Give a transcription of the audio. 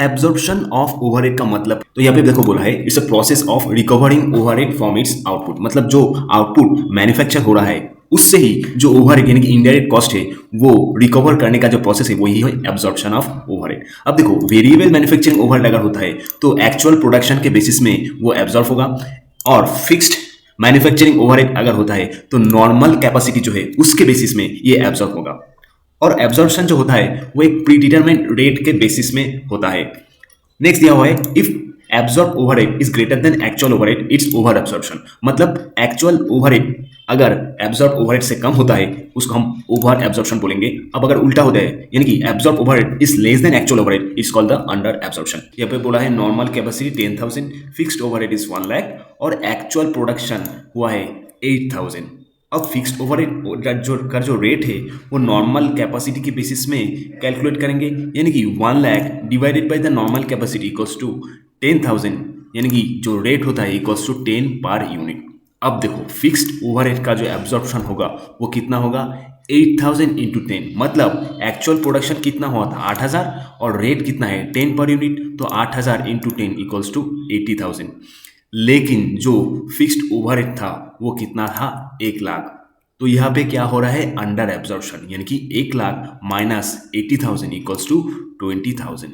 Absorption of overhead का मतलब तो यहाँ पे देखो बोला है it's a process of recovering overhead from its output. मतलब जो आउटपुट मैन्युफैक्चर हो रहा है उससे ही जो ओवरहेड यानी कि इनडायरेक्ट कॉस्ट है वो रिकवर करने का जो प्रोसेस है वही है एब्जॉर्प्शन ऑफ ओवरहेड। अब देखो वेरिएबल मैन्युफैक्चरिंग ओवरहेड अगर होता है तो एक्चुअल प्रोडक्शन के बेसिस में वो एब्जॉर्ब होगा, और फिक्स्ड मैन्युफैक्चरिंग ओवरहेड अगर होता है तो नॉर्मल कैपेसिटी जो है उसके बेसिस में ये एब्जॉर्ब होगा। और एब्जॉर्प्शन जो होता है वो एक प्रीडिटरमाइंड रेट के बेसिस में होता है। नेक्स्ट दिया हुआ है if absorb overhead is greater than actual overhead it's over absorption. मतलब एक्चुअल ओवरहेड अगर एब्जॉर्ब ओवरहेड से कम होता है उसको हम ओवर एब्जॉर्प्शन बोलेंगे। अब अगर उल्टा होता है यानी कि absorb overhead is less than actual overhead it's called the under absorption. यहाँ पे बोला है normal capacity 10,000, fixed overhead is 1 lakh और एक्चुअल प्रोडक्शन हुआ है 8,000। अब फिक्स्ड ओवरहेड जो रेट है वो नॉर्मल कैपेसिटी के बेसिस में कैलकुलेट करेंगे, यानी कि 1 lakh divided by the normal capacity equals to 10,000, यानी कि जो रेट होता है इक्वल्स टू 10 पर यूनिट। अब देखो फिक्स्ड ओवरहेड का जो एब्जॉर्प्शन होगा वो कितना होगा 8,000 इंटू 10। मतलब एक्चुअल प्रोडक्शन कितना हुआ था 8,000 और रेट कितना है 10 पर यूनिट, तो 8,000 इंटू 10 इक्वल्स टू 80,000। लेकिन जो फिक्स्ड ओवरहेड था वो कितना था 1 लाख। तो यहाँ पे क्या हो रहा है अंडर एब्जॉर्प्शन, यानी कि 1 लाख माइनस 80,000 इक्वल्स टू 20,000।